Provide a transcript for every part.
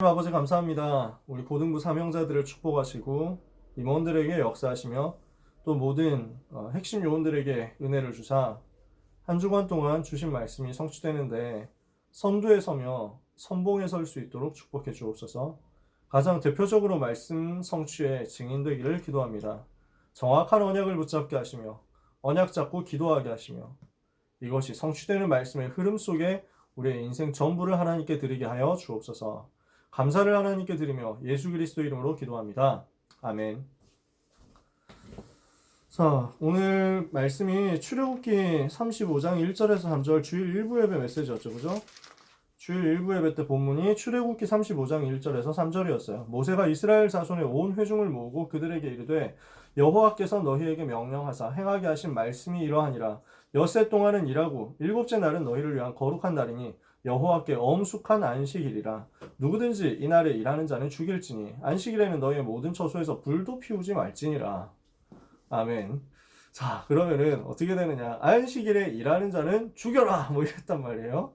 아버지 감사합니다. 우리 고등부 사명자들을 축복하시고 임원들에게 역사하시며 또 모든 핵심 요원들에게 은혜를 주사 한 주간 동안 주신 말씀이 성취되는데 선두에 서며 선봉에 설 수 있도록 축복해 주옵소서. 가장 대표적으로 말씀 성취의 증인되기를 기도합니다. 정확한 언약을 붙잡게 하시며 언약 잡고 기도하게 하시며 이것이 성취되는 말씀의 흐름 속에 우리의 인생 전부를 하나님께 드리게 하여 주옵소서. 감사를 하나님께 드리며 예수 그리스도 이름으로 기도합니다. 아멘. 자, 오늘 말씀이 출애굽기 35장 1절에서 3절 주일 일부 예배 메시지였죠. 그죠? 주일 일부 예배 때 본문이 출애굽기 35장 1절에서 3절이었어요. 모세가 이스라엘 자손의 온 회중을 모으고 그들에게 이르되 여호와께서 너희에게 명령하사 행하게 하신 말씀이 이러하니라. 엿새 동안은 일하고 일곱째 날은 너희를 위한 거룩한 날이니 여호와께 엄숙한 안식일이라. 누구든지 이날에 일하는 자는 죽일지니 안식일에는 너희의 모든 처소에서 불도 피우지 말지니라. 아멘. 자, 그러면은 어떻게 되느냐? 안식일에 일하는 자는 죽여라 뭐 이랬단 말이에요.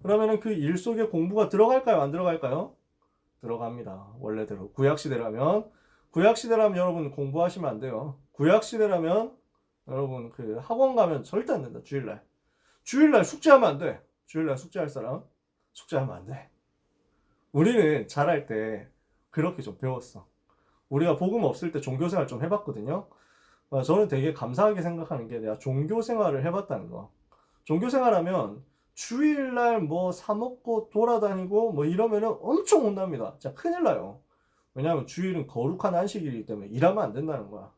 그러면은 그 일 속에 공부가 들어갈까요? 안 들어갈까요? 들어갑니다. 원래대로. 구약시대라면 여러분 공부하시면 안 돼요. 구약시대라면 여러분 그 학원 가면 절대 안 된다. 주일날 숙제하면 안 돼. 주일날 숙제할 사람 숙제하면 안 돼. 우리는 잘할 때 그렇게 좀 배웠어. 우리가 복음 없을 때 종교생활 좀 해봤거든요. 저는 되게 감사하게 생각하는 게 내가 종교생활을 해봤다는 거. 종교생활하면 주일날 뭐 사먹고 돌아다니고 뭐 이러면은 엄청 혼납니다. 진짜 큰일 나요. 왜냐하면 주일은 거룩한 안식일이기 때문에 일하면 안 된다는 거야.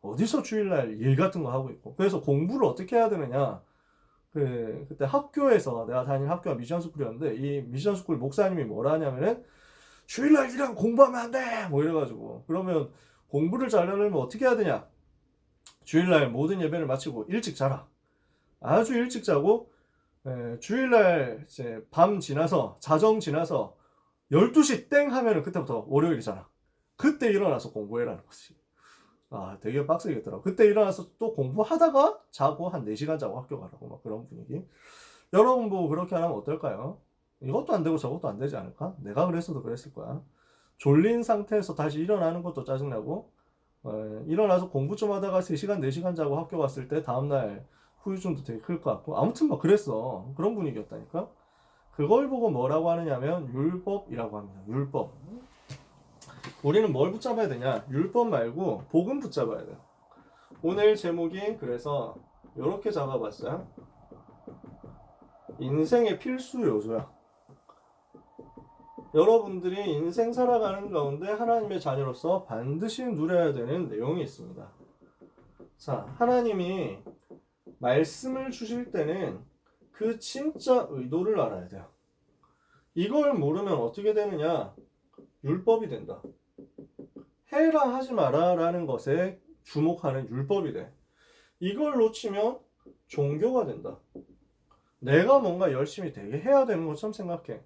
어디서 주일날 일 같은 거 하고 있고. 그래서 공부를 어떻게 해야 되느냐. 그때 학교에서 내가 다니는 학교가 미션스쿨이었는데 이 미션스쿨 목사님이 뭐라 하냐면은 주일날 일하고 공부하면 안 돼! 뭐 이래가지고. 그러면 공부를 잘하려면 어떻게 해야 되냐? 주일날 모든 예배를 마치고 일찍 자라. 아주 일찍 자고 주일날 이제 밤 지나서 자정 지나서 12시 땡 하면은 그때부터 월요일이잖아. 그때 일어나서 공부해라는 거지. 아, 되게 빡세겠더라고. 그때 일어나서 또 공부하다가 자고 한 4시간 자고 학교 가라고 막 그런 분위기. 여러분 뭐 그렇게 하면 어떨까요? 이것도 안 되고 저것도 안 되지 않을까? 내가 그랬어도 그랬을 거야. 졸린 상태에서 다시 일어나는 것도 짜증나고 일어나서 공부 좀 하다가 3시간 4시간 자고 학교 갔을 때 다음날 후유증도 되게 클 것 같고 아무튼 막 그랬어. 그런 분위기였다니까. 그걸 보고 뭐라고 하느냐면 율법이라고 합니다. 율법. 우리는 뭘 붙잡아야 되냐? 율법 말고 복음 붙잡아야 돼. 오늘 제목이 그래서 이렇게 잡아봤어요. 인생의 필수 요소야. 여러분들이 인생 살아가는 가운데 하나님의 자녀로서 반드시 누려야 되는 내용이 있습니다. 자, 하나님이 말씀을 주실 때는 그 진짜 의도를 알아야 돼요. 이걸 모르면 어떻게 되느냐? 율법이 된다. 해라 하지 마라 라는 것에 주목하는 율법이 돼. 이걸 놓치면 종교가 된다. 내가 뭔가 열심히 되게 해야 되는 것처럼 생각해.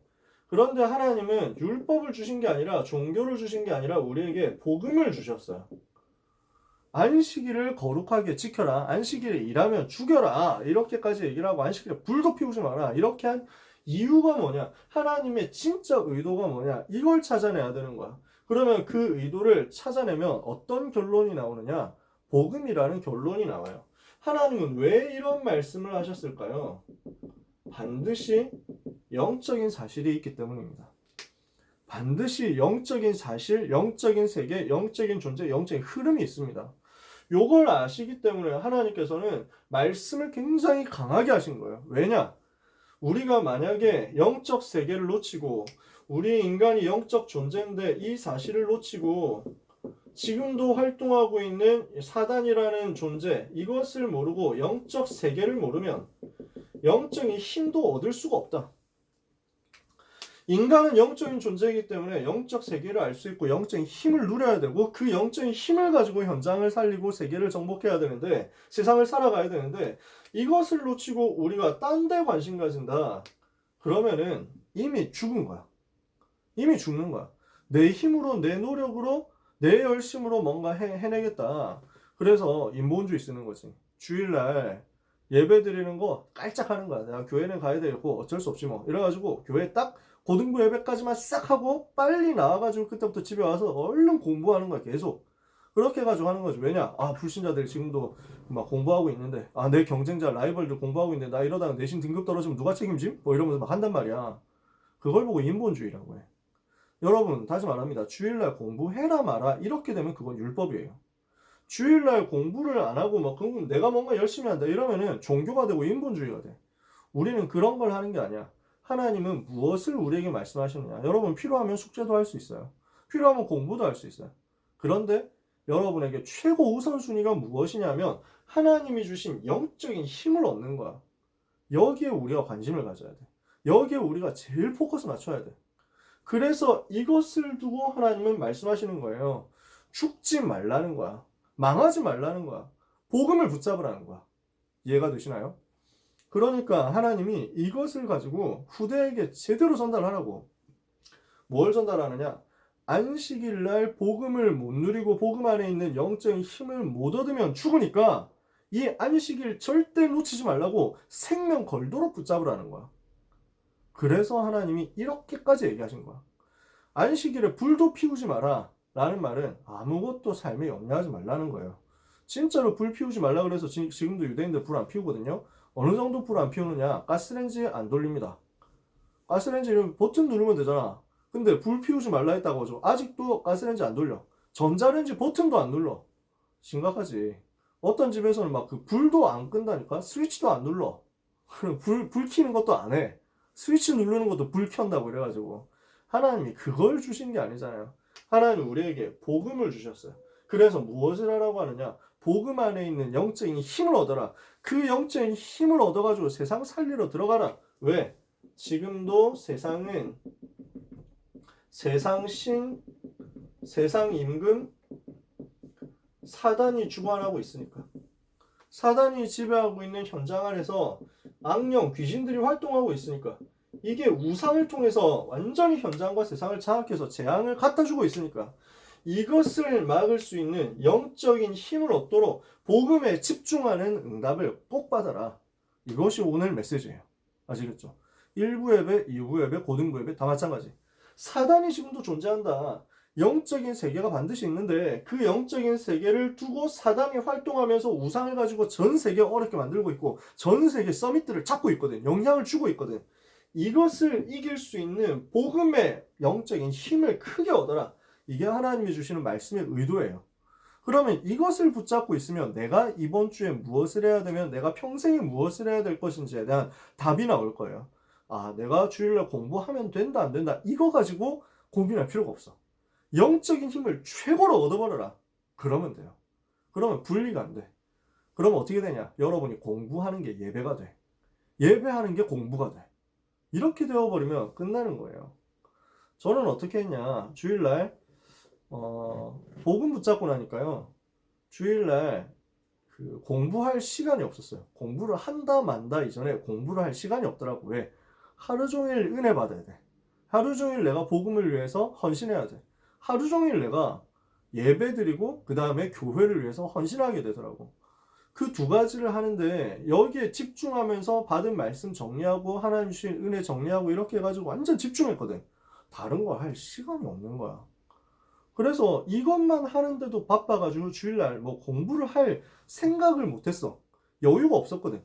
그런데 하나님은 율법을 주신 게 아니라 종교를 주신 게 아니라 우리에게 복음을 주셨어요. 안식일을 거룩하게 지켜라. 안식일에 일하면 죽여라. 이렇게까지 얘기를 하고 안식일에 불도 피우지 마라. 이렇게 한 이유가 뭐냐? 하나님의 진짜 의도가 뭐냐? 이걸 찾아내야 되는 거야. 그러면 그 의도를 찾아내면 어떤 결론이 나오느냐? 복음이라는 결론이 나와요. 하나님은 왜 이런 말씀을 하셨을까요? 반드시 영적인 사실이 있기 때문입니다. 반드시 영적인 사실, 영적인 세계, 영적인 존재, 영적인 흐름이 있습니다. 요걸 아시기 때문에 하나님께서는 말씀을 굉장히 강하게 하신 거예요. 왜냐? 우리가 만약에 영적 세계를 놓치고 우리 인간이 영적 존재인데 이 사실을 놓치고 지금도 활동하고 있는 사단이라는 존재 이것을 모르고 영적 세계를 모르면 영적인 힘도 얻을 수가 없다. 인간은 영적인 존재이기 때문에 영적 세계를 알 수 있고 영적인 힘을 누려야 되고 그 영적인 힘을 가지고 현장을 살리고 세계를 정복해야 되는데 세상을 살아가야 되는데 이것을 놓치고 우리가 딴 데 관심 가진다. 그러면은 이미 죽은 거야. 이미 죽는 거야. 내 힘으로 내 노력으로 내 열심으로 뭔가 해내겠다. 그래서 인본주의 쓰는 거지. 주일날 예배 드리는 거 깔짝하는 거야. 내가 교회는 가야 되고 어쩔 수 없지 뭐. 이래가지고 교회 딱 고등부 예배까지만 싹 하고 빨리 나와가지고 그때부터 집에 와서 얼른 공부하는 거야. 계속 그렇게 해가지고 하는 거죠. 왜냐? 불신자들이 지금도 막 공부하고 있는데, 내 경쟁자 라이벌들 공부하고 있는데 나 이러다가 내신 등급 떨어지면 누가 책임짐? 뭐 이러면서 막 한단 말이야. 그걸 보고 인본주의라고 해. 여러분 다시 말합니다. 주일날 공부해라 마라 이렇게 되면 그건 율법이에요. 주일날 공부를 안 하고 막 그럼 내가 뭔가 열심히 한다 이러면은 종교가 되고 인본주의가 돼. 우리는 그런 걸 하는 게 아니야. 하나님은 무엇을 우리에게 말씀하시느냐. 여러분 필요하면 숙제도 할 수 있어요. 필요하면 공부도 할 수 있어요. 그런데 여러분에게 최고 우선순위가 무엇이냐면 하나님이 주신 영적인 힘을 얻는 거야. 여기에 우리가 관심을 가져야 돼. 여기에 우리가 제일 포커스 맞춰야 돼. 그래서 이것을 두고 하나님은 말씀하시는 거예요. 죽지 말라는 거야. 망하지 말라는 거야. 복음을 붙잡으라는 거야. 이해가 되시나요? 그러니까 하나님이 이것을 가지고 후대에게 제대로 전달하라고. 뭘 전달하느냐? 안식일 날 복음을 못 누리고 복음 안에 있는 영적인 힘을 못 얻으면 죽으니까 이 안식일 절대 놓치지 말라고 생명 걸도록 붙잡으라는 거야. 그래서 하나님이 이렇게까지 얘기하신 거야. 안식일에 불도 피우지 마라 라는 말은 아무것도 삶에 염려하지 말라는 거예요. 진짜로 불 피우지 말라 그래서 지금도 유대인들 불 안 피우거든요. 어느 정도 불 안 피우느냐? 가스레인지 안 돌립니다. 가스레인지 버튼 누르면 되잖아. 근데 불 피우지 말라 했다고 하죠. 아직도 가스레인지 안 돌려. 전자레인지 버튼도 안 눌러. 심각하지. 어떤 집에서는 막 그 불도 안 끈다니까? 스위치도 안 눌러. 불 켜는 것도 안 해. 스위치 누르는 것도 불 켠다고 그래가지고. 하나님이 그걸 주신 게 아니잖아요. 하나님이 우리에게 복음을 주셨어요. 그래서 무엇을 하라고 하느냐? 복음 안에 있는 영적인 힘을 얻어라. 그 영적인 힘을 얻어가지고 세상 살리러 들어가라. 왜? 지금도 세상은 세상 신, 세상 임금, 사단이 주관하고 있으니까. 사단이 지배하고 있는 현장 안에서 악령, 귀신들이 활동하고 있으니까. 이게 우상을 통해서 완전히 현장과 세상을 장악해서 재앙을 갖다 주고 있으니까. 이것을 막을 수 있는 영적인 힘을 얻도록 복음에 집중하는 응답을 꼭 받아라. 이것이 오늘 메시지예요. 아시겠죠? 1부 예배, 2부 예배, 고등부 예배 다 마찬가지. 사단이 지금도 존재한다. 영적인 세계가 반드시 있는데 그 영적인 세계를 두고 사단이 활동하면서 우상을 가지고 전 세계 어렵게 만들고 있고 전 세계 서밋들을 잡고 있거든. 영향을 주고 있거든. 이것을 이길 수 있는 복음의 영적인 힘을 크게 얻어라. 이게 하나님이 주시는 말씀의 의도예요. 그러면 이것을 붙잡고 있으면 내가 이번 주에 무엇을 해야 되면 내가 평생에 무엇을 해야 될 것인지에 대한 답이 나올 거예요. 내가 주일날 공부하면 된다 안 된다 이거 가지고 고민할 필요가 없어. 영적인 힘을 최고로 얻어버려라. 그러면 돼요. 그러면 분리가 안 돼. 그러면 어떻게 되냐? 여러분이 공부하는 게 예배가 돼. 예배하는 게 공부가 돼. 이렇게 되어버리면 끝나는 거예요. 저는 어떻게 했냐? 주일날 복음 붙잡고 나니까요. 주일날 그 공부할 시간이 없었어요. 공부를 한다 만다 이전에 공부를 할 시간이 없더라고. 왜? 하루 종일 은혜 받아야 돼. 하루 종일 내가 복음을 위해서 헌신해야 돼. 하루 종일 내가 예배 드리고 그 다음에 교회를 위해서 헌신하게 되더라고. 그 두 가지를 하는데 여기에 집중하면서 받은 말씀 정리하고 하나님 주신 은혜 정리하고 이렇게 해가지고 완전 집중했거든. 다른 거 할 시간이 없는 거야. 그래서 이것만 하는데도 바빠가지고 주일날 뭐 공부를 할 생각을 못했어. 여유가 없었거든.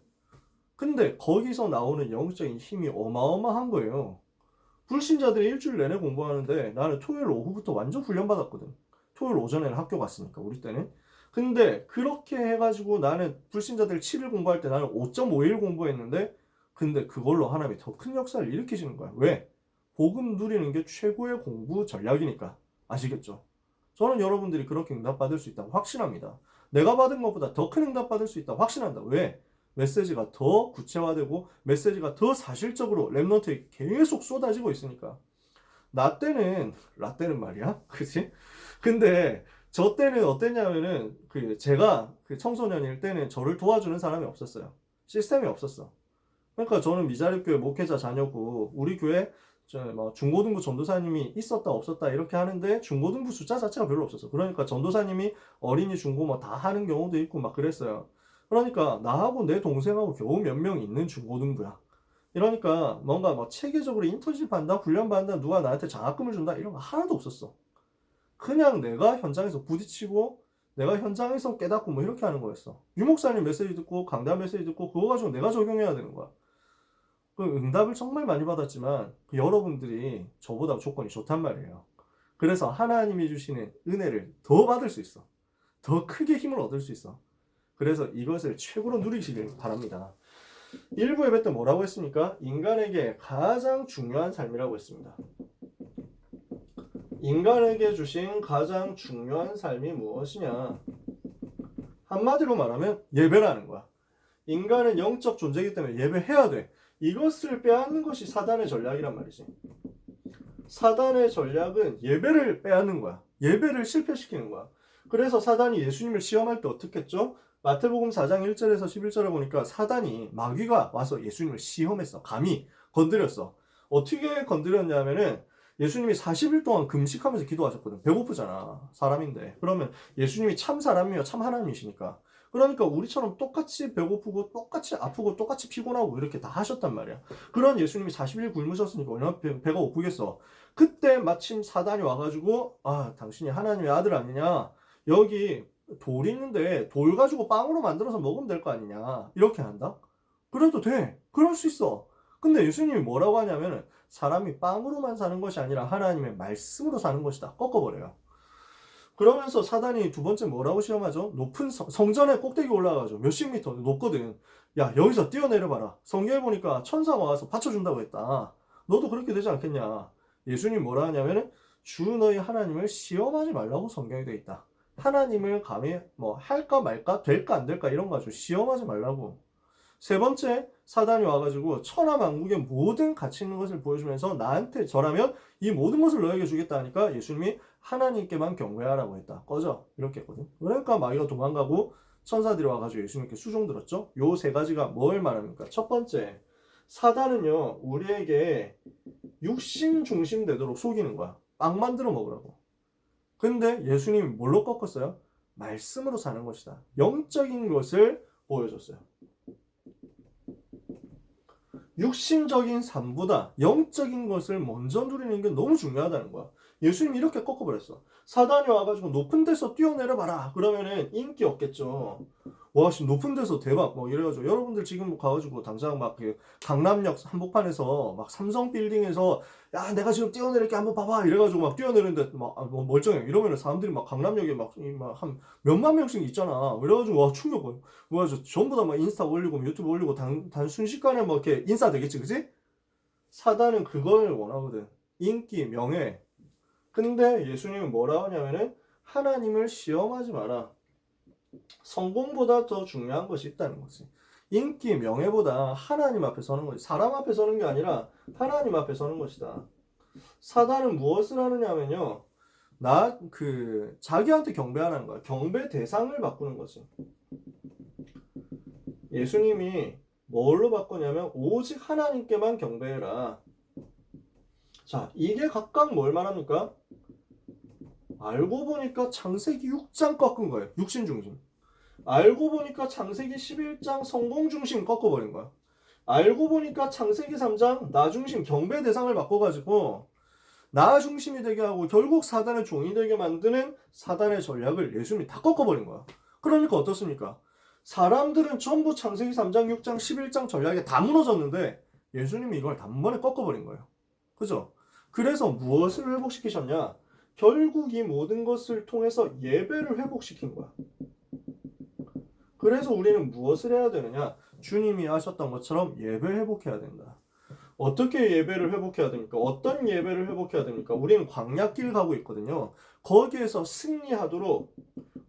근데 거기서 나오는 영적인 힘이 어마어마한 거예요. 불신자들이 일주일 내내 공부하는데 나는 토요일 오후부터 완전 훈련받았거든. 토요일 오전에는 학교 갔으니까 우리 때는. 근데 그렇게 해가지고 나는 불신자들 7일 공부할 때 나는 5.5일 공부했는데 근데 그걸로 하나님이 더 큰 역사를 일으키시는 거야. 왜? 복음 누리는 게 최고의 공부 전략이니까. 아시겠죠? 저는 여러분들이 그렇게 응답받을 수 있다고 확신합니다. 내가 받은 것보다 더 큰 응답 받을 수 있다고 확신한다. 왜? 메시지가 더 구체화되고 메시지가 더 사실적으로 랩넌트에 계속 쏟아지고 있으니까. 라떼는 말이야. 그치? 근데 저 때는 어땠냐면은 제가 청소년일 때는 저를 도와주는 사람이 없었어요. 시스템이 없었어. 그러니까 저는 미자립교회 목회자 자녀고 우리 교회 중고등부 전도사님이 있었다 없었다 이렇게 하는데 중고등부 숫자 자체가 별로 없었어. 그러니까 전도사님이 어린이 중고 뭐 다 하는 경우도 있고 막 그랬어요. 그러니까 나하고 내 동생하고 겨우 몇 명 있는 중고등부야. 이러니까 뭔가 뭐 체계적으로 인턴십 한다, 훈련 받는다, 누가 나한테 장학금을 준다 이런 거 하나도 없었어. 그냥 내가 현장에서 부딪히고 내가 현장에서 깨닫고 뭐 이렇게 하는 거였어. 유목사님 메시지 듣고 강단 메시지 듣고 그거 가지고 내가 적용해야 되는 거야. 그 응답을 정말 많이 받았지만 여러분들이 저보다 조건이 좋단 말이에요. 그래서 하나님이 주시는 은혜를 더 받을 수 있어. 더 크게 힘을 얻을 수 있어. 그래서 이것을 최고로 누리시길 바랍니다. 일부 예배 때 뭐라고 했습니까? 인간에게 가장 중요한 삶이라고 했습니다. 인간에게 주신 가장 중요한 삶이 무엇이냐? 한마디로 말하면 예배라는 거야. 인간은 영적 존재이기 때문에 예배해야 돼. 이것을 빼앗는 것이 사단의 전략이란 말이지. 사단의 전략은 예배를 빼앗는 거야. 예배를 실패시키는 거야. 그래서 사단이 예수님을 시험할 때 어떻게 했죠? 마태복음 4장 1절에서 11절에 보니까 사단이 마귀가 와서 예수님을 시험했어. 감히 건드렸어. 어떻게 건드렸냐면은 예수님이 40일 동안 금식하면서 기도하셨거든. 배고프잖아. 사람인데. 그러면 예수님이 참 사람이요. 참 하나님이시니까. 그러니까 우리처럼 똑같이 배고프고 똑같이 아프고 똑같이 피곤하고 이렇게 다 하셨단 말이야. 그런 예수님이 40일 굶으셨으니까 얼마나 배가 고프겠어. 그때 마침 사단이 와가지고 당신이 하나님의 아들 아니냐. 여기 돌 있는데 돌 가지고 빵으로 만들어서 먹으면 될 거 아니냐. 이렇게 한다? 그래도 돼. 그럴 수 있어. 근데 예수님이 뭐라고 하냐면은 사람이 빵으로만 사는 것이 아니라 하나님의 말씀으로 사는 것이다. 꺾어버려요. 그러면서 사단이 두 번째 뭐라고 시험하죠? 높은 성전에 꼭대기 올라가죠. 몇십 미터 높거든. 야, 여기서 뛰어내려봐라. 성경에 보니까 천사가 와서 받쳐준다고 했다. 너도 그렇게 되지 않겠냐? 예수님 뭐라 하냐면은 주 너희 하나님을 시험하지 말라고 성경에 되어 있다. 하나님을 감히 뭐 할까 말까 될까 안 될까 이런 거 가지고 시험하지 말라고. 세 번째, 사단이 와가지고 천하만국의 모든 가치 있는 것을 보여주면서 나한테 저라면 이 모든 것을 너에게 주겠다 하니까 예수님이 하나님께만 경배하라고 했다. 꺼져. 이렇게 했거든. 그러니까 마귀가 도망가고 천사들이 와가지고 예수님께 수종 들었죠. 요 세 가지가 뭘 말합니까? 첫 번째, 사단은요 우리에게 육신 중심 되도록 속이는 거야. 빵 만들어 먹으라고. 근데 예수님이 뭘로 꺾었어요? 말씀으로 사는 것이다. 영적인 것을 보여줬어요. 육신적인 삶보다 영적인 것을 먼저 누리는 게 너무 중요하다는 거야. 예수님이 이렇게 꺾어버렸어. 사단이 와가지고 높은 데서 뛰어내려봐라. 그러면은 인기 없겠죠. 와, 씨, 높은 데서 대박. 뭐 이래가지고 여러분들 지금 가가지고 당장 막 그 강남역 한복판에서 막 삼성 빌딩에서 야, 내가 지금 뛰어내릴게 한번 봐봐. 이래가지고 막 뛰어내리는데 막 뭐 멀쩡해. 이러면은 사람들이 막 강남역에 막 한 몇만 명씩 있잖아. 그래가지고 와, 충격. 뭐야, 저 전부 다 막 인스타 올리고 유튜브 올리고 단 순식간에 뭐 이렇게 인싸 되겠지, 그지? 사단은 그걸 원하거든. 인기, 명예. 근데 예수님은 뭐라 하냐면은 하나님을 시험하지 마라. 성공보다 더 중요한 것이 있다는 거지. 인기, 명예보다 하나님 앞에 서는 거지. 사람 앞에 서는 게 아니라 하나님 앞에 서는 것이다. 사단은 무엇을 하느냐면요. 자기한테 경배하는 거야. 경배 대상을 바꾸는 거지. 예수님이 뭘로 바꾸냐면 오직 하나님께만 경배해라. 자, 이게 각각 뭘 말합니까? 알고 보니까 창세기 6장 꺾은 거예요. 육신 중심. 알고 보니까 창세기 11장 성공 중심 꺾어버린 거야. 알고 보니까 창세기 3장 나 중심 경배 대상을 바꿔가지고 나 중심이 되게 하고 결국 사단의 종이 되게 만드는 사단의 전략을 예수님이 다 꺾어버린 거야. 그러니까 어떻습니까? 사람들은 전부 창세기 3장, 6장, 11장 전략에 다 무너졌는데 예수님이 이걸 단번에 꺾어버린 거예요. 그죠? 그래서 무엇을 회복시키셨냐? 결국 이 모든 것을 통해서 예배를 회복시킨 거야. 그래서 우리는 무엇을 해야 되느냐? 주님이 하셨던 것처럼 예배 회복해야 된다. 어떻게 예배를 회복해야 됩니까? 어떤 예배를 회복해야 됩니까? 우리는 광야길 가고 있거든요. 거기에서 승리하도록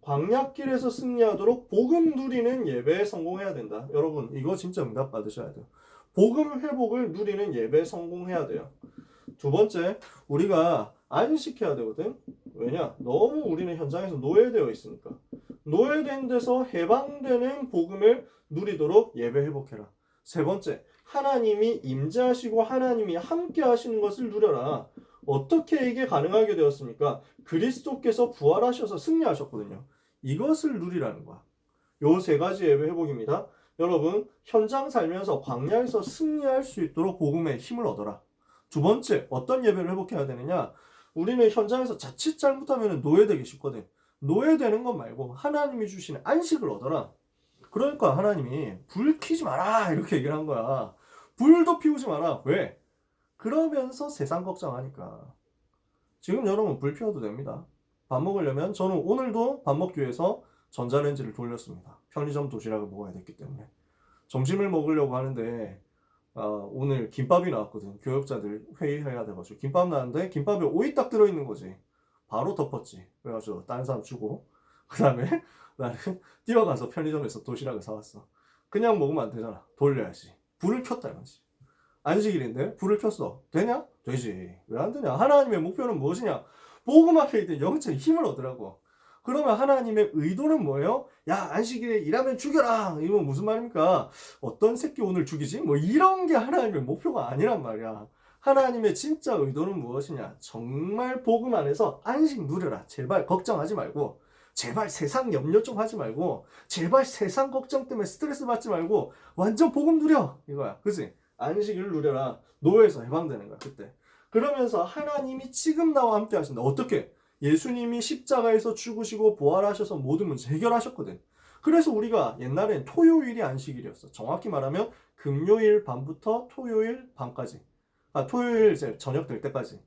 광야길에서 승리하도록 복음 누리는 예배에 성공해야 된다. 여러분 이거 진짜 응답 받으셔야 돼요. 복음 회복을 누리는 예배에 성공해야 돼요. 두 번째, 우리가 안식해야 되거든. 왜냐? 너무 우리는 현장에서 노예되어 있으니까. 노예된 데서 해방되는 복음을 누리도록 예배 회복해라. 세 번째, 하나님이 임재하시고 하나님이 함께 하시는 것을 누려라. 어떻게 이게 가능하게 되었습니까? 그리스도께서 부활하셔서 승리하셨거든요. 이것을 누리라는 거야. 요 세 가지 예배 회복입니다. 여러분, 현장 살면서 광야에서 승리할 수 있도록 복음의 힘을 얻어라. 두 번째, 어떤 예배를 회복해야 되느냐? 우리는 현장에서 자칫 잘못하면 노예되기 쉽거든. 노예되는 것 말고 하나님이 주시는 안식을 얻어라. 그러니까 하나님이 불 켜지 마라 이렇게 얘기를 한 거야. 불도 피우지 마라. 왜? 그러면서 세상 걱정하니까. 지금 여러분 불 피워도 됩니다. 밥 먹으려면 저는 오늘도 밥 먹기 위해서 전자레인지를 돌렸습니다. 편의점 도시락을 먹어야 됐기 때문에. 점심을 먹으려고 하는데 오늘 김밥이 나왔거든. 교역자들 회의해야 돼가지고 김밥 나왔는데 김밥에 오이 딱 들어있는 거지. 바로 덮었지. 그래가지고 다른 사람 주고 그 다음에 나는 뛰어가서 편의점에서 도시락을 사왔어. 그냥 먹으면 안 되잖아. 돌려야지. 불을 켰다 이거지. 안식일인데 불을 켰어. 되냐? 되지. 왜 안 되냐? 하나님의 목표는 무엇이냐? 복음 앞에 있는 영적인 힘을 얻으라고. 그러면 하나님의 의도는 뭐예요? 야, 안식일에 일하면 죽여라. 이건 무슨 말입니까? 어떤 새끼 오늘 죽이지? 뭐 이런 게 하나님의 목표가 아니란 말이야. 하나님의 진짜 의도는 무엇이냐? 정말 복음 안에서 안식 누려라. 제발 걱정하지 말고. 제발 세상 염려 좀 하지 말고. 제발 세상 걱정 때문에 스트레스 받지 말고. 완전 복음 누려. 이거야. 그치? 안식일을 누려라. 노예에서 해방되는 거야. 그때. 그러면서 하나님이 지금 나와 함께 하신다. 어떻게? 예수님이 십자가에서 죽으시고 부활하셔서 모든 문제 해결하셨거든. 그래서 우리가 옛날엔 토요일이 안식일이었어. 정확히 말하면 금요일 밤부터 토요일 밤까지. 토요일 이제 저녁 될 때까지.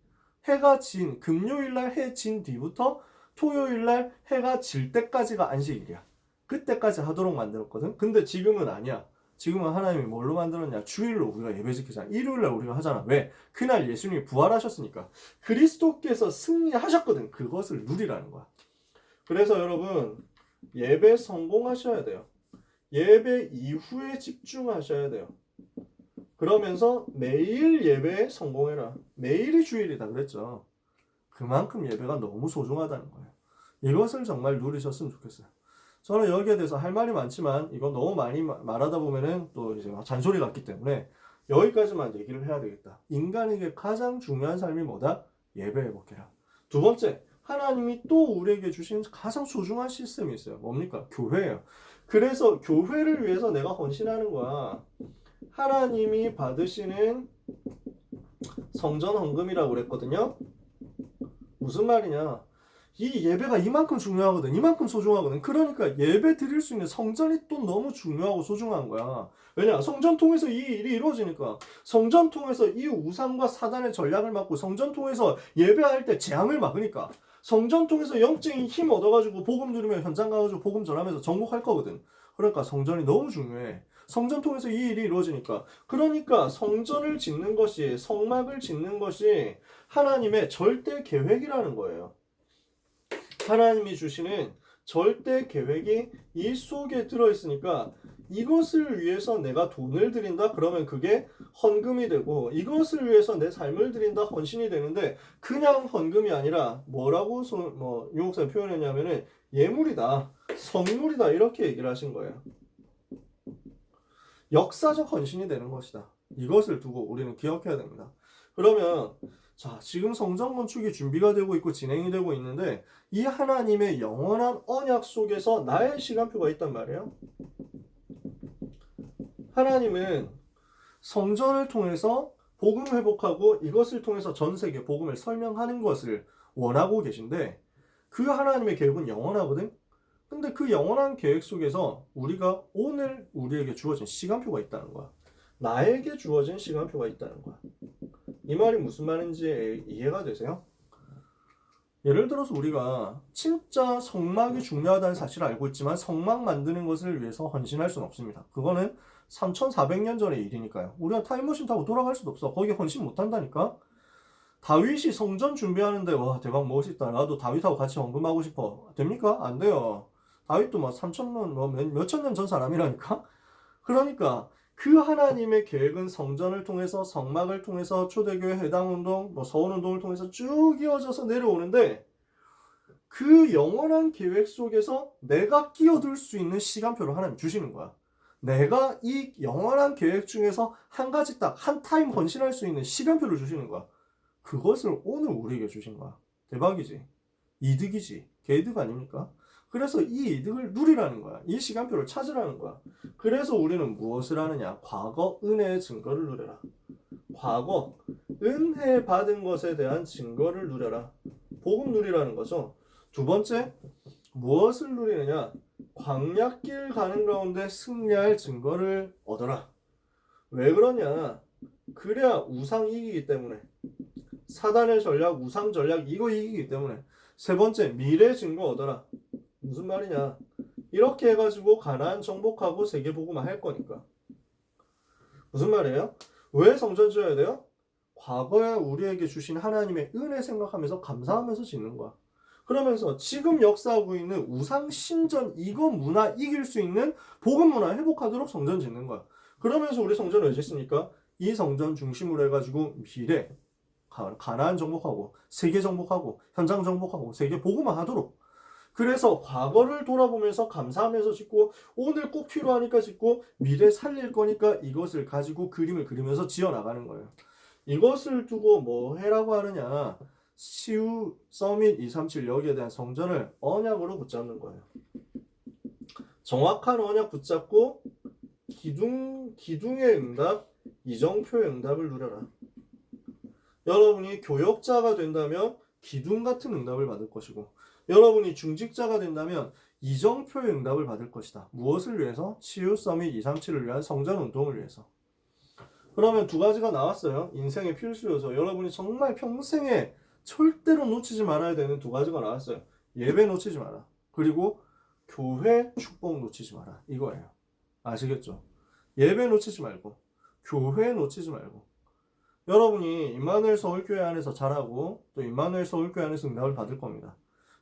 해가 진, 금요일 날 해 진 뒤부터 토요일 날 해가 질 때까지가 안식일이야. 그때까지 하도록 만들었거든. 근데 지금은 아니야. 지금은 하나님이 뭘로 만들었냐? 주일로 우리가 예배 지키잖아. 일요일날 우리가 하잖아. 왜? 그날 예수님이 부활하셨으니까. 그리스도께서 승리하셨거든. 그것을 누리라는 거야. 그래서 여러분, 예배 성공하셔야 돼요. 예배 이후에 집중하셔야 돼요. 그러면서 매일 예배에 성공해라. 매일이 주일이다 그랬죠. 그만큼 예배가 너무 소중하다는 거예요. 이것을 정말 누리셨으면 좋겠어요. 저는 여기에 대해서 할 말이 많지만 이건 너무 많이 말하다 보면은 또 이제 잔소리 같기 때문에 여기까지만 얘기를 해야 되겠다. 인간에게 가장 중요한 삶이 뭐다? 예배 회복해라. 두 번째, 하나님이 또 우리에게 주신 가장 소중한 시스템이 있어요. 뭡니까? 교회예요. 그래서 교회를 위해서 내가 헌신하는 거야. 하나님이 받으시는 성전 헌금이라고 그랬거든요. 무슨 말이냐? 이 예배가 이만큼 중요하거든. 이만큼 소중하거든. 그러니까 예배 드릴 수 있는 성전이 또 너무 중요하고 소중한 거야. 왜냐? 성전 통해서 이 일이 이루어지니까. 성전 통해서 이 우상과 사단의 전략을 막고 성전 통해서 예배할 때 재앙을 막으니까. 성전 통해서 영적인 힘 얻어가지고 복음 누리며 현장 가가지고 복음 전하면서 정복할 거거든. 그러니까 성전이 너무 중요해. 성전 통해서 이 일이 이루어지니까. 그러니까 성전을 짓는 것이, 성막을 짓는 것이 하나님의 절대 계획이라는 거예요. 하나님이 주시는 절대 계획이 이 속에 들어있으니까 이것을 위해서 내가 돈을 드린다? 그러면 그게 헌금이 되고 이것을 위해서 내 삶을 드린다? 헌신이 되는데 그냥 헌금이 아니라 뭐라고 유목사님 표현했냐면은 예물이다, 성물이다 이렇게 얘기를 하신 거예요. 역사적 헌신이 되는 것이다. 이것을 두고 우리는 기억해야 됩니다. 그러면 자, 지금 성전 건축이 준비가 되고 있고 진행이 되고 있는데 이 하나님의 영원한 언약 속에서 나의 시간표가 있단 말이에요. 하나님은 성전을 통해서 복음 회복하고 이것을 통해서 전 세계 복음을 설명하는 것을 원하고 계신데 그 하나님의 계획은 영원하거든. 근데 그 영원한 계획 속에서 우리가 오늘 우리에게 주어진 시간표가 있다는 거야. 나에게 주어진 시간표가 있다는 거야. 이 말이 무슨 말인지 이해가 되세요? 예를 들어서 우리가 진짜 성막이 중요하다는 사실을 알고 있지만 성막 만드는 것을 위해서 헌신할 수는 없습니다. 그거는 3400년 전의 일이니까요. 우리가 타임머신 타고 돌아갈 수도 없어. 거기에 헌신 못한다니까? 다윗이 성전 준비하는데 와 대박 멋있다. 나도 다윗하고 같이 헌금하고 싶어. 됩니까? 안 돼요. 다윗도 막 3000년 몇천 년 전 사람이라니까? 그러니까 그 하나님의 계획은 성전을 통해서 성막을 통해서 초대교회 해당운동 서원운동을 통해서 쭉 이어져서 내려오는데 그 영원한 계획 속에서 내가 끼어들 수 있는 시간표를 하나님 주시는 거야. 내가 이 영원한 계획 중에서 한 가지 딱 한 타임 헌신할 수 있는 시간표를 주시는 거야. 그것을 오늘 우리에게 주신 거야. 대박이지. 이득이지. 개이득 아닙니까? 그래서 이 이득을 누리라는 거야. 이 시간표를 찾으라는 거야. 그래서 우리는 무엇을 하느냐? 과거 은혜의 증거를 누려라. 과거 은혜 받은 것에 대한 증거를 누려라. 복음 누리라는 거죠. 두 번째, 무엇을 누리느냐? 광야길 가는 가운데 승리할 증거를 얻어라. 왜 그러냐? 그래야 우상 이기기 때문에. 사단의 전략, 우상 전략 이거 이기기 때문에. 세 번째, 미래 증거 얻어라. 무슨 말이냐? 이렇게 해가지고 가나안 정복하고 세계복음화 할 거니까. 무슨 말이에요? 왜 성전 지어야 돼요? 과거에 우리에게 주신 하나님의 은혜 생각하면서 감사하면서 짓는 거야. 그러면서 지금 역사하고 있는 우상 신전 이거 문화 이길 수 있는 복음 문화 회복하도록 성전 짓는 거야. 그러면서 우리 성전을 왜 짓습니까? 이 성전 중심으로 해가지고 미래 가나안 정복하고 세계 정복하고 현장 정복하고 세계 복음화 하도록. 그래서 과거를 돌아보면서 감사하면서 짓고 오늘 꼭 필요하니까 짓고 미래 살릴 거니까 이것을 가지고 그림을 그리면서 지어나가는 거예요. 이것을 두고 뭐 해라고 하느냐? CU 서밋 237 여기에 대한 성전을 언약으로 붙잡는 거예요. 정확한 언약 붙잡고 기둥의 응답, 이정표의 응답을 누려라. 여러분이 교역자가 된다면 기둥 같은 응답을 받을 것이고 여러분이 중직자가 된다면 이정표의 응답을 받을 것이다. 무엇을 위해서? CU 서밋 237을 위한 성전 운동을 위해서. 그러면 두 가지가 나왔어요. 인생의 필수 요소. 여러분이 정말 평생에 절대로 놓치지 말아야 되는 두 가지가 나왔어요. 예배 놓치지 마라. 그리고 교회 축복 놓치지 마라. 이거예요. 아시겠죠? 예배 놓치지 말고 교회 놓치지 말고 여러분이 임마누엘 서울교회 안에서 자라고 또 임마누엘 서울교회 안에서 응답을 받을 겁니다.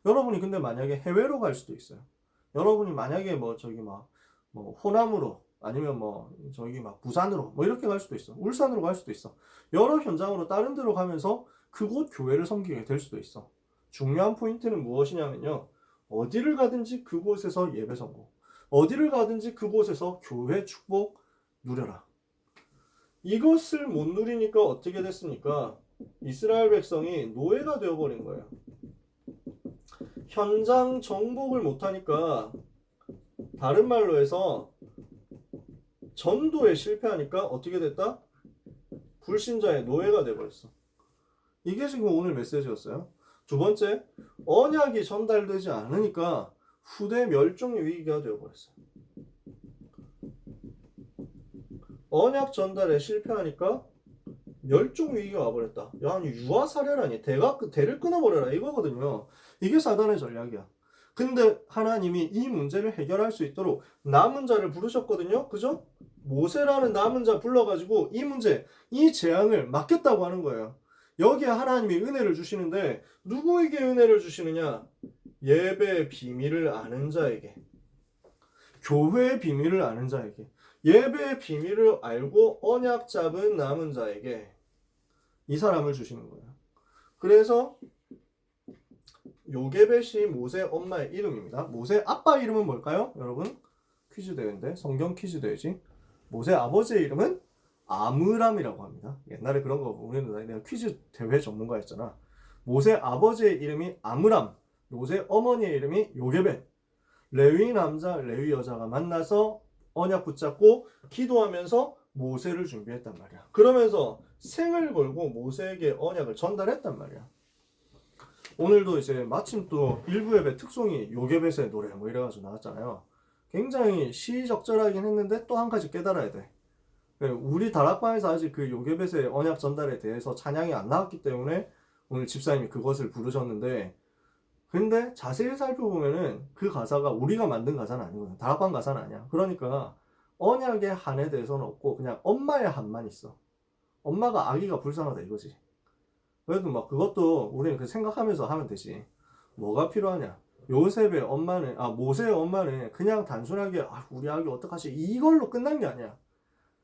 여러분이 근데 만약에 해외로 갈 수도 있어요. 여러분이 만약에 뭐 호남으로 아니면 부산으로 이렇게 갈 수도 있어. 울산으로 갈 수도 있어. 여러 현장으로 다른 데로 가면서 그곳 교회를 섬기게 될 수도 있어. 중요한 포인트는 무엇이냐면요. 어디를 가든지 그곳에서 예배 성공. 어디를 가든지 그곳에서 교회 축복 누려라. 이것을 못 누리니까 어떻게 됐습니까? 이스라엘 백성이 노예가 되어버린 거예요. 현장 정복을 못하니까 다른 말로 해서 전도에 실패하니까 어떻게 됐다? 불신자의 노예가 돼버렸어. 이게 지금 오늘 메시지였어요. 두 번째, 언약이 전달되지 않으니까 후대 멸종 위기가 되어버렸어요. 언약 전달에 실패하니까 멸종 위기가 와버렸다. 야, 아니 유아 살해라니 대를 끊어버려라 이거거든요. 이게 사단의 전략이야. 근데 하나님이 이 문제를 해결할 수 있도록 남은 자를 부르셨거든요. 그죠? 모세라는 남은 자 불러가지고 이 문제, 이 재앙을 막겠다고 하는 거예요. 여기에 하나님이 은혜를 주시는데 누구에게 은혜를 주시느냐? 예배의 비밀을 아는 자에게, 교회의 비밀을 아는 자에게, 예배의 비밀을 알고 언약 잡은 남은 자에게 이 사람을 주시는 거예요. 그래서 요게벳이 모세 엄마의 이름입니다. 모세 아빠 이름은 뭘까요? 여러분 퀴즈 대회인데 성경 퀴즈 대회지. 모세 아버지의 이름은 아므람이라고 합니다. 옛날에 그런 거 우리는 내가 퀴즈 대회 전문가였잖아. 모세 아버지의 이름이 아므람, 모세 어머니의 이름이 요게벳. 레위 남자, 레위 여자가 만나서 언약 붙잡고 기도하면서 모세를 준비했단 말이야. 그러면서 생을 걸고 모세에게 언약을 전달했단 말이야. 오늘도 이제 마침 또 일부 예배 특송이 요게벳의 노래 이래가지고 나왔잖아요. 굉장히 시적절하긴 했는데 또 한 가지 깨달아야 돼. 우리 다락방에서 아직 그 요게벳의 언약 전달에 대해서 찬양이 안 나왔기 때문에 오늘 집사님이 그것을 부르셨는데, 근데 자세히 살펴보면은 그 가사가 우리가 만든 가사는 아니거든. 다락방 가사는 아니야. 그러니까 언약의 한에 대해서는 없고 그냥 엄마의 한만 있어. 엄마가 아기가 불쌍하다 이거지. 그래도 그것도 우리는 생각하면서 하면 되지. 뭐가 필요하냐? 요셉의 엄마는, 모세의 엄마는 그냥 단순하게 우리 아기 어떡하지 이걸로 끝난 게 아니야.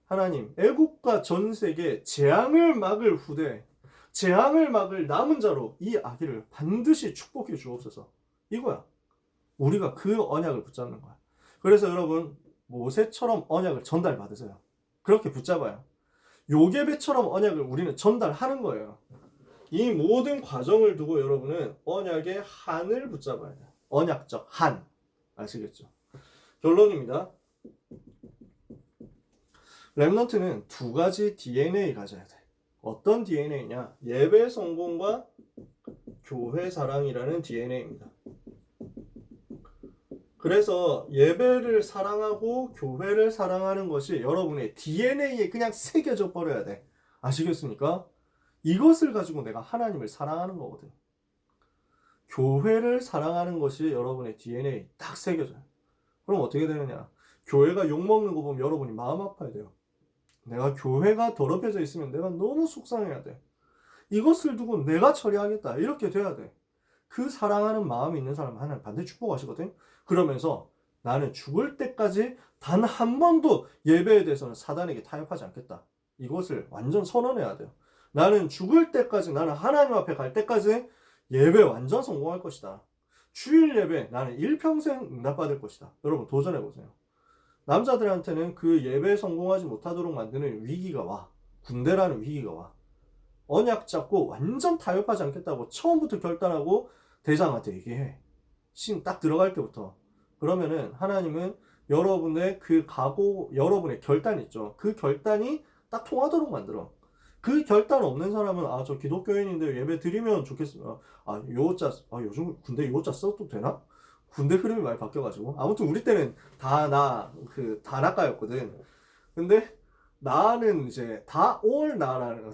하나님, 애국과 전 세계 재앙을 막을 후대, 재앙을 막을 남은 자로 이 아기를 반드시 축복해 주옵소서. 이거야. 우리가 그 언약을 붙잡는 거야. 그래서 여러분 모세처럼 언약을 전달받으세요. 그렇게 붙잡아요. 요게벳처럼 언약을 우리는 전달하는 거예요. 이 모든 과정을 두고 여러분은 언약의 한을 붙잡아야 돼요. 언약적 한. 아시겠죠? 결론입니다. 렘넌트는 두 가지 DNA 가져야 돼. 어떤 DNA냐? 예배 성공과 교회 사랑이라는 DNA입니다. 그래서 예배를 사랑하고 교회를 사랑하는 것이 여러분의 DNA에 그냥 새겨져 버려야 돼. 아시겠습니까? 이것을 가지고 내가 하나님을 사랑하는 거거든. 교회를 사랑하는 것이 여러분의 DNA에 딱 새겨져요. 그럼 어떻게 되느냐? 교회가 욕먹는 거 보면 여러분이 마음 아파야 돼요. 내가 교회가 더럽혀져 있으면 내가 너무 속상해야 돼. 이것을 두고 내가 처리하겠다. 이렇게 돼야 돼. 그 사랑하는 마음이 있는 사람은 하나님 반드시 축복하시거든. 그러면서 나는 죽을 때까지 단 한 번도 예배에 대해서는 사단에게 타협하지 않겠다. 이것을 완전 선언해야 돼요. 나는 죽을 때까지, 나는 하나님 앞에 갈 때까지 예배 완전 성공할 것이다. 주일 예배 나는 일평생 응답받을 것이다. 여러분 도전해보세요. 남자들한테는 그 예배에 성공하지 못하도록 만드는 위기가 와. 군대라는 위기가 와. 언약 잡고 완전 타협하지 않겠다고 처음부터 결단하고 대장한테 얘기해. 신 딱 들어갈 때부터. 그러면은 하나님은 여러분의 그 각오, 여러분의 결단 있죠. 그 결단이 딱 통하도록 만들어. 그 결단 없는 사람은 저 기독교인인데 예배 드리면 좋겠습니다. 요자 요즘 군대 요자 써도 되나? 군대 흐름이 많이 바뀌어가지고 아무튼 우리 때는 다 나까였거든. 근데 나는 이제 다 올 나라는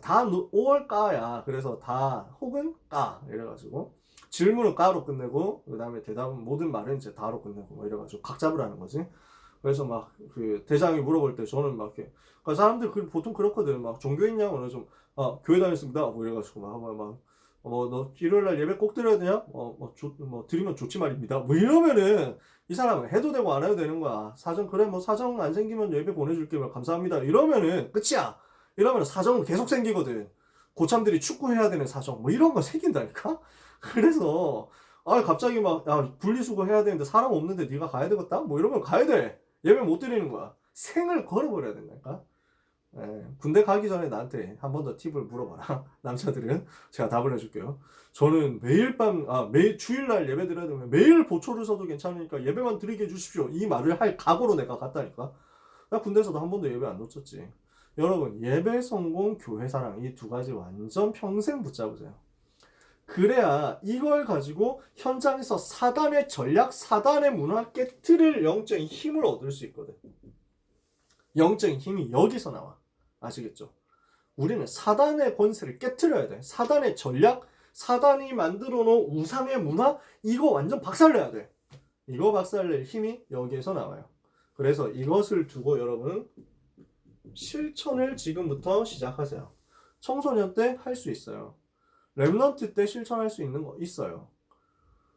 올 까야. 그래서 다 혹은 까 이래가지고 질문은 까로 끝내고 그 다음에 대답은 모든 말은 이제 다로 끝내고 뭐 이래가지고 각 잡으라는 거지. 그래서 막 그 대장이 물어볼 때 저는 막 이렇게 그러니까 사람들 보통 그렇거든. 막 종교 있냐? 오늘 좀 교회 다녔습니다. 뭐 이래가지고 너 일요일날 예배 꼭 드려야 되냐? 드리면 좋지 말입니다. 뭐 이러면은 이 사람은 해도 되고 안 해도 되는 거야. 그래 뭐 사정 안 생기면 예배 보내줄게. 뭐 감사합니다. 이러면은 끝이야. 이러면은 사정은 계속 생기거든. 고참들이 축구해야 되는 사정 뭐 이런 거 생긴다니까. 그래서 갑자기 분리수거 해야 되는데 사람 없는데 네가 가야 되겠다? 뭐 이러면 가야 돼. 예배 못 드리는 거야. 생을 걸어버려야 된다니까. 군대 가기 전에 나한테 한 번 더 팁을 물어봐라. 남자들은 제가 답을 해줄게요. 저는 매일 주일날 예배 드려야 되면 매일 보초를 서도 괜찮으니까 예배만 드리게 해주십시오. 이 말을 할 각오로 내가 갔다니까. 나 군대에서도 한 번도 예배 안 놓쳤지. 여러분 예배 성공 교회 사랑 이 두 가지 완전 평생 붙잡으세요. 그래야 이걸 가지고 현장에서 사단의 전략, 사단의 문화 깨트릴 영적인 힘을 얻을 수 있거든. 영적인 힘이 여기서 나와. 아시겠죠? 우리는 사단의 권세를 깨트려야 돼. 사단의 전략, 사단이 만들어 놓은 우상의 문화, 이거 완전 박살내야 돼. 이거 박살낼 힘이 여기에서 나와요. 그래서 이것을 두고 여러분 실천을 지금부터 시작하세요. 청소년 때 할 수 있어요. 렘넌트 때 실천할 수 있는 거 있어요.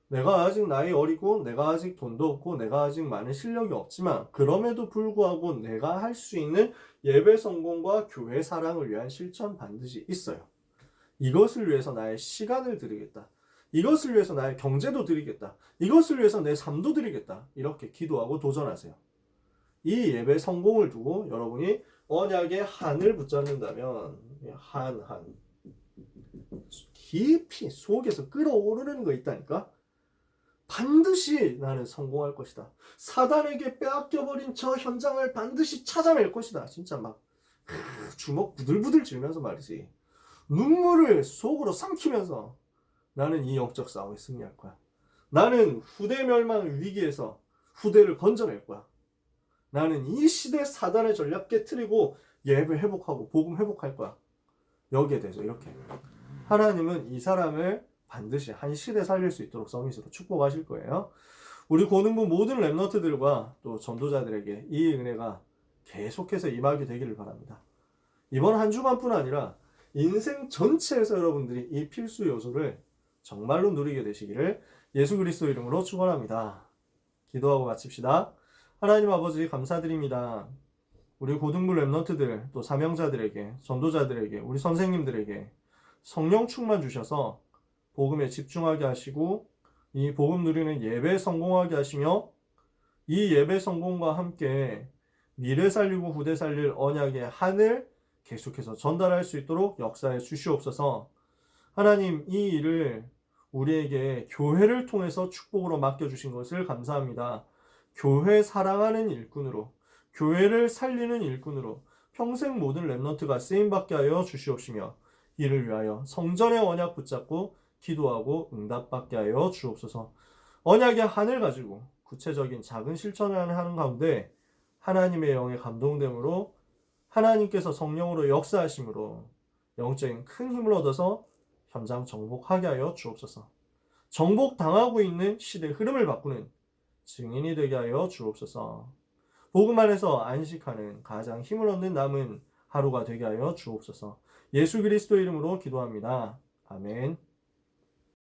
내가 아직 나이 어리고 내가 아직 돈도 없고 내가 아직 많은 실력이 없지만 그럼에도 불구하고 내가 할 수 있는 예배 성공과 교회 사랑을 위한 실천 반드시 있어요. 이것을 위해서 나의 시간을 드리겠다. 이것을 위해서 나의 경제도 드리겠다. 이것을 위해서 내 삶도 드리겠다. 이렇게 기도하고 도전하세요. 이 예배 성공을 두고 여러분이 언약의 한을 붙잡는다면 한 깊이 속에서 끌어오르는 거 있다니까. 반드시 나는 성공할 것이다. 사단에게 빼앗겨버린 저 현장을 반드시 찾아낼 것이다. 진짜 주먹 부들부들 쥐면서 말이지. 눈물을 속으로 삼키면서 나는 이 영적 싸움에 승리할 거야. 나는 후대 멸망 위기에서 후대를 건져낼 거야. 나는 이 시대 사단의 전략 깨트리고 예배 회복하고 복음 회복할 거야. 여기에 대해서 이렇게 하나님은 이 사람을 반드시 한 시대 살릴 수 있도록 서밋으로 축복하실 거예요. 우리 고능부 모든 렘넌트들과 또 전도자들에게 이 은혜가 계속해서 임하게 되기를 바랍니다. 이번 한 주간뿐 아니라 인생 전체에서 여러분들이 이 필수 요소를 정말로 누리게 되시기를 예수 그리스도 이름으로 축원합니다. 기도하고 마칩시다. 하나님 아버지 감사드립니다. 우리 고등부 렘넌트들 또 사명자들에게 전도자들에게 우리 선생님들에게 성령 충만 주셔서 복음에 집중하게 하시고 이 복음 누리는 예배 성공하게 하시며 이 예배 성공과 함께 미래 살리고 후대 살릴 언약의 한을 계속해서 전달할 수 있도록 역사해 주시옵소서. 하나님, 이 일을 우리에게 교회를 통해서 축복으로 맡겨주신 것을 감사합니다. 교회 사랑하는 일꾼으로, 교회를 살리는 일꾼으로 평생 모든 렘넌트가 쓰임받게 하여 주시옵시며, 이를 위하여 성전의 언약 붙잡고 기도하고 응답받게 하여 주옵소서. 언약의 한을 가지고 구체적인 작은 실천을 하는 가운데 하나님의 영의 감동됨으로, 하나님께서 성령으로 역사하심으로 영적인 큰 힘을 얻어서 현장 정복하게 하여 주옵소서. 정복당하고 있는 시대의 흐름을 바꾸는 증인이 되게 하여 주옵소서. 복음 안에서 안식하는 가장 힘을 얻는 남은 하루가 되게 하여 주옵소서. 예수 그리스도 이름으로 기도합니다. 아멘.